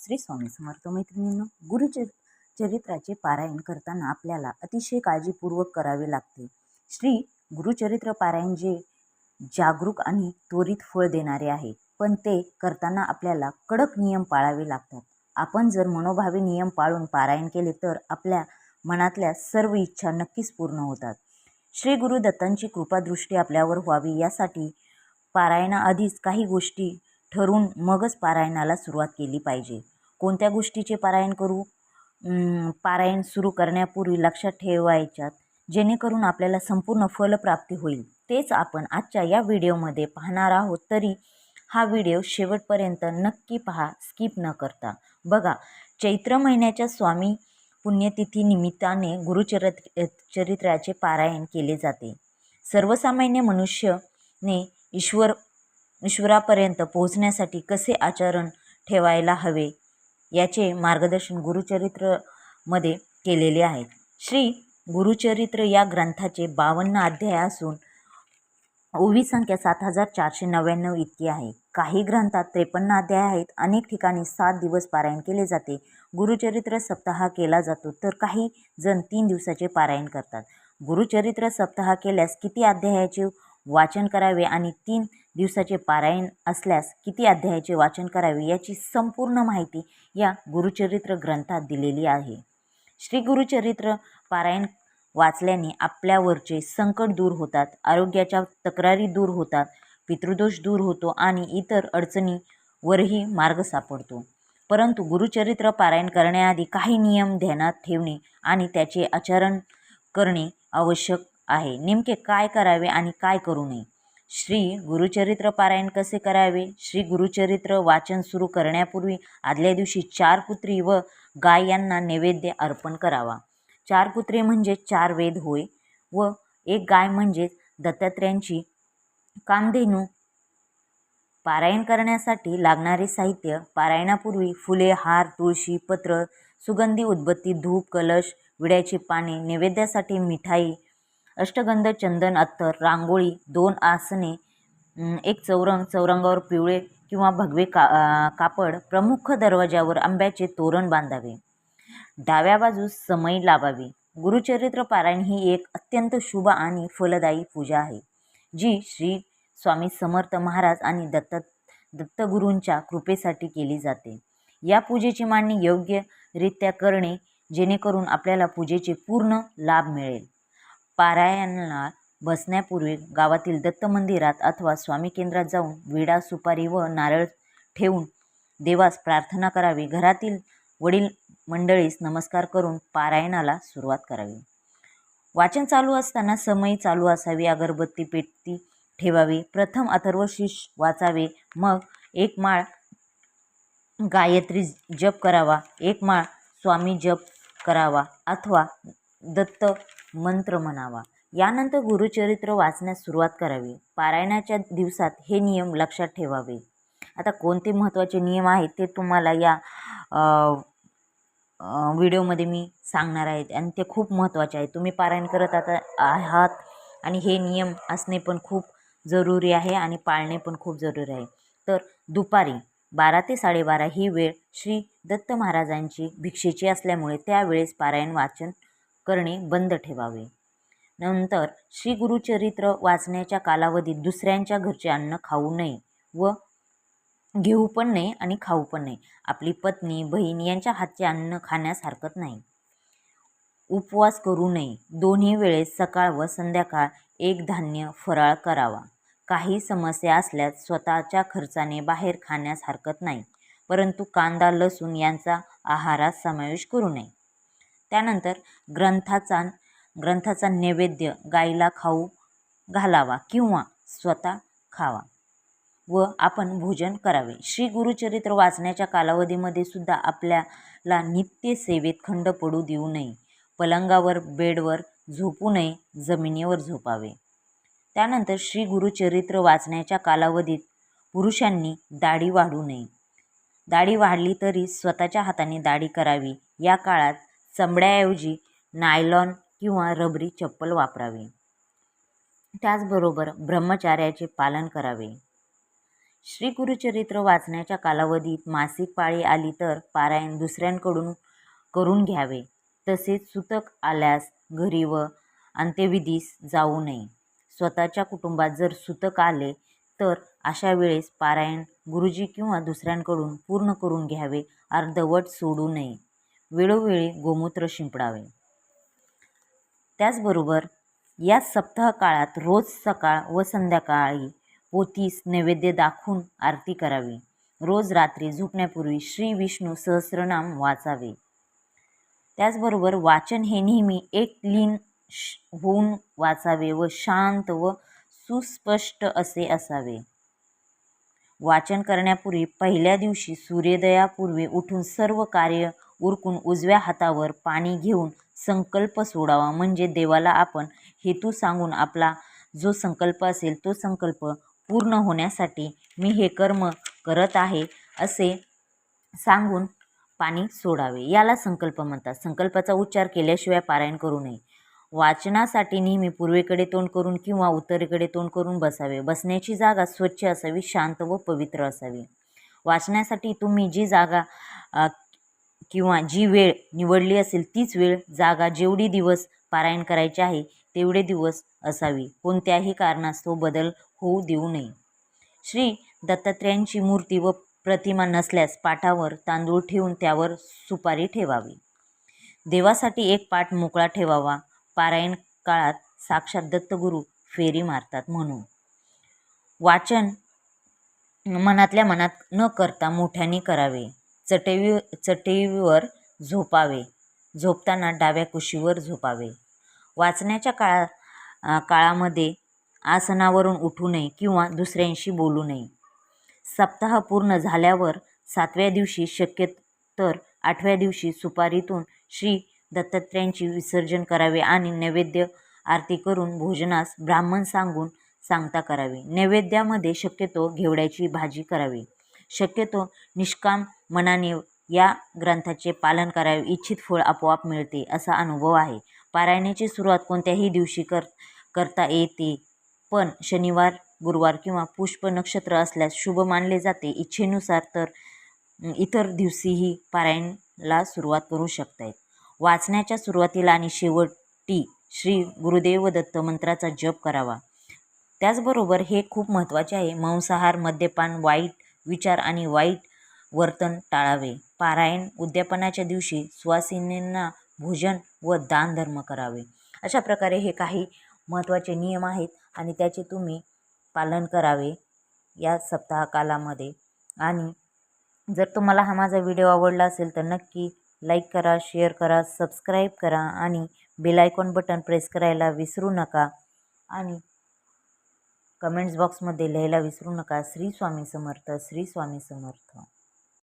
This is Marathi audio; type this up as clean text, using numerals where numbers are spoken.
श्री स्वामी समर्थ मैत्रिणींनो, गुरुचरित्राचे पारायण करताना आपल्याला अतिशय काळजीपूर्वक करावे लागते. श्री गुरुचरित्र पारायण जे जागरूक आणि त्वरित फळ देणारे आहे, पण ते करताना आपल्याला कडक नियम पाळावे लागतात. आपण जर मनोभावे नियम पाळून पारायण केले तर आपल्या मनातल्या सर्व इच्छा नक्कीच पूर्ण होतात. श्री गुरुदत्तांची कृपादृष्टी आपल्यावर व्हावी यासाठी पारायणाआधीच काही गोष्टी ठरवून मगच पारायणाला सुरुवात केली पाहिजे. कोणत्या गोष्टीचे पारायण करू? पारायण सुरू करण्यापूर्वी लक्षात ठेवायच्यात, जेणेकरून आपल्याला संपूर्ण फलप्राप्ती होईल. तेच आपण आजच्या या व्हिडिओमध्ये पाहणार आहोत. तरी हा व्हिडिओ शेवटपर्यंत नक्की पहा, स्किप न करता. बघा, चैत्र महिन्याच्या स्वामी पुण्यतिथी निमित्ताने चरित्राचे पारायण केले जाते. सर्वसामान्य मनुष्याने ईश्वरापर्यंत पोहोचण्यासाठी कसे आचरण ठेवायला हवे याचे मार्गदर्शन गुरुचरित्रमध्ये केलेले आहे. श्री गुरुचरित्र या ग्रंथाचे 52 अध्याय असून ओवी संख्या 7499 इतकी आहे. काही ग्रंथात 53 अध्याय आहेत. अनेक ठिकाणी 7 दिवस पारायण केले जाते. गुरुचरित्र सप्ताह केला जातो, तर काही जण 3 दिवसाचे पारायण करतात. गुरुचरित्र सप्ताह केल्यास किती अध्यायाचे वाचन करावे आणि 3 दिवसाचे पारायण असल्यास किती अध्यायाचे वाचन करावे याची संपूर्ण माहिती या गुरुचरित्र ग्रंथात दिलेली आहे. श्री गुरुचरित्र पारायण वाचल्याने आपल्यावरचे संकट दूर होतात, आरोग्याच्या तक्रारी दूर होतात, पितृदोष दूर होतो आणि इतर अडचणीवरही मार्ग सापडतो. परंतु गुरुचरित्र पारायण करण्याआधी काही नियम ध्यानात ठेवणे आणि त्याचे आचरण करणे आवश्यक आहे. नेमके काय करावे आणि काय करू नये? श्री गुरुचरित्र पारायण कसे करावे? श्री गुरुचरित्र वाचन सुरू करण्यापूर्वी आदल्या दिवशी 4 पुत्री व गाय यांना नैवेद्य अर्पण करावा. 4 पुत्रे म्हणजे 4 वेद होय, व 1 गाय म्हणजे दत्तात्रेयांची कामधेनू. पारायण करण्यासाठी लागणारे साहित्य: पारायणापूर्वी फुले, हार, तुळशी, पत्र, सुगंधी उदबत्ती, धूप, कलश, विड्याची पाने, नैवेद्यासाठी मिठाई, अष्टगंध, चंदन, अत्तर, रांगोळी, 2 आसने, 1 चौरंग, चौरंगावर पिवळे किंवा भगवे कापड, प्रमुख दरवाजावर आंब्याचे तोरण बांधावे, डाव्या बाजूस समई लावावी. गुरुचरित्र पारायण ही एक अत्यंत शुभ आणि फलदायी पूजा आहे, जी श्री स्वामी समर्थ महाराज आणि दत्तगुरूंच्या कृपेसाठी केली जाते. या पूजेची मांडणी योग्यरित्या करणे, जेणेकरून आपल्याला पूजेचे पूर्ण लाभ मिळेल. पारायणाला बसण्यापूर्वी गावातील दत्त मंदिरात अथवा स्वामी केंद्रात जाऊन विडा, सुपारी व नारळ ठेवून देवास प्रार्थना करावी. घरातील वडील मंडळीस नमस्कार करून पारायणाला सुरुवात करावी. वाचन चालू असताना समई चालू असावी. अगरबत्ती पेटती ठेवावी. प्रथम अथर्वशीर्ष वाचावे, मग 1 माळ गायत्री जप करावा, 1 माळ स्वामी जप करावा अथवा दत्त मंत्र म्हणावा. यानंतर गुरुचरित्र वाचण्यास सुरुवात करावी. पारायणाच्या दिवसात हे नियम लक्षात ठेवावे. आता कोणते महत्त्वाचे नियम आहेत ते तुम्हाला या व्हिडिओमध्ये मी सांगणार आहे आणि ते खूप महत्त्वाचे आहेत. तुम्ही पारायण करत आहात आणि हे नियम असणे पण खूप जरुरी आहे आणि पाळणे पण खूप जरुरी आहे. तर दुपारी 12 ते 12:30 ही वेळ श्री दत्त महाराजांची भिक्षेची असल्यामुळे त्यावेळेस पारायण वाचन करणे बंद ठेवावे. नंतर श्री गुरुचरित्र वाचण्याच्या कालावधीत दुसऱ्यांच्या घरचे अन्न खाऊ नये व घेऊ पण नाही आणि खाऊ पण नाही. आपली पत्नी, बहीण यांच्या हातचे अन्न खाण्यास हरकत नाही. उपवास करू नये. दोन्ही वेळेस सकाळ व संध्याकाळ 1 धान्य फराळ करावा. काही समस्या असल्यास स्वतःच्या खर्चाने बाहेर खाण्यास हरकत नाही, परंतु कांदा, लसूण यांचा आहारात समावेश करू नये. त्यानंतर ग्रंथाचा नैवेद्य गायीला खाऊ घालावा किंवा स्वतः खावा व आपण भोजन करावे. श्री गुरुचरित्र वाचण्याच्या कालावधीमध्ये सुद्धा आपल्याला नित्य सेवेत खंड पडू देऊ नये. पलंगावर, बेडवर झोपू नये, जमिनीवर झोपावे. त्यानंतर श्री गुरुचरित्र वाचण्याच्या कालावधीत पुरुषांनी दाढी वाढू नये. दाढी वाढली तरी स्वतःच्या हाताने दाढी करावी. या काळात चमड्याऐवजी नायलॉन किंवा रबरी चप्पल वापरावी. त्याचबरोबर ब्रह्मचार्याचे पालन करावे. श्री गुरुचरित्र वाचण्याच्या कालावधीत मासिक पाळी आली तर पारायण दुसऱ्यांकडून करून घ्यावे. तसेच सुतक आल्यास घरी व अंत्यविधीस जाऊ नये. स्वतःच्या कुटुंबात जर सुतक आले तर अशा वेळेस पारायण गुरुजी किंवा दुसऱ्यांकडून पूर्ण करून घ्यावे. अर्धवट सोडू नये. वेळोवेळी गोमूत्र शिंपडावे. त्याचबरोबर या सप्ताह काळात रोज सकाळ व संध्याकाळी पोथीस नैवेद्य दाखवून आरती करावी. रोज रात्री झोपण्यापूर्वी श्री विष्णू सहस्रनाम वाचावे. त्याचबरोबर वाचन हे नेहमी एक लीन होऊन वाचावे व शांत व सुस्पष्ट असे असावे. वाचन करण्यापूर्वी पहिल्या दिवशी सूर्योदयापूर्वी उठून सर्व कार्य उरकून उजव्या हातावर पाणी घेऊन संकल्प सोडावा. म्हणजे देवाला आपण हेतू सांगून आपला जो संकल्प असेल तो संकल्प पूर्ण होण्यासाठी मी हे कर्म करत आहे असे सांगून पाणी सोडावे. याला संकल्प म्हणतात. संकल्पाचा उच्चार केल्याशिवाय पारायण करू नये. वाचनासाठी नेहमी पूर्वेकडे तोंड करून किंवा उत्तरेकडे तोंड करून बसावे. बसण्याची जागा स्वच्छ असावी, शांत व पवित्र असावी. वाचण्यासाठी तुम्ही जी जागा किंवा जी वेळ निवडली असेल तीच वेळ, जागा जेवढी दिवस पारायण करायचे आहे तेवढे दिवस असावी. कोणत्याही कारणास्तव बदल होऊ देऊ नये. श्री दत्तात्रेयांची मूर्ती व प्रतिमा नसल्यास पाटावर तांदूळ ठेवून त्यावर सुपारी ठेवावी. देवासाठी एक पाट मोकळा ठेवावा. पारायण काळात साक्षात दत्तगुरू फेरी मारतात म्हणून. वाचन मनातल्या मनात न करता मोठ्याने करावे. चटईवर झोपावे. झोपताना डाव्या कुशीवर झोपावे. वाचण्याच्या काळामध्ये आसनावरून उठू नये किंवा दुसऱ्यांशी बोलू नये. सप्ताह पूर्ण झाल्यावर 7व्या दिवशी शक्य तर 8व्या दिवशी सुपारीतून श्री दत्तात्रेयांचे विसर्जन करावे आणि नैवेद्य आरती करून भोजनास ब्राह्मण सांगून सांगता करावे. नैवेद्यामध्ये शक्यतो घेवड्याची भाजी करावी. शक्यतो निष्काम मनाने या ग्रंथाचे पालन करावे. इच्छित फळ आपोआप मिळते असा अनुभव आहे. पारायणाची सुरुवात कोणत्याही दिवशी करता येते, पण शनिवार, गुरुवार किंवा पुष्प नक्षत्र असल्यास शुभ मानले जाते. इच्छेनुसार तर इतर दिवशीही पारायणाला सुरुवात करू शकतात. वाचण्याच्या सुरुवातीला आणि शेवटी श्री गुरुदेव दत्त मंत्राचा जप करावा. त्याचबरोबर हे खूप महत्त्वाचे आहे, मांसाहार, मद्यपान, वाईट विचार आणि वाईट वर्तन टाळावे. पारायण उद्यापनाच्या दिवशी सुवासिनींना भोजन व दानधर्म करावे. अशा प्रकारे हे काही महत्त्वाचे नियम आहेत आणि त्याचे तुम्ही पालन करावे या सप्ताह कालामध्ये. आणि जर तुम्हाला हा माझा व्हिडिओ आवडला असेल तर नक्की लाईक करा, शेअर करा, सबस्क्राईब करा आणि बेल आयकॉन बटन प्रेस करायला विसरू नका. आणि कमेंट्स बॉक्समध्ये लिहायला विसरू नका. श्री स्वामी समर्थ, श्री स्वामी समर्थ.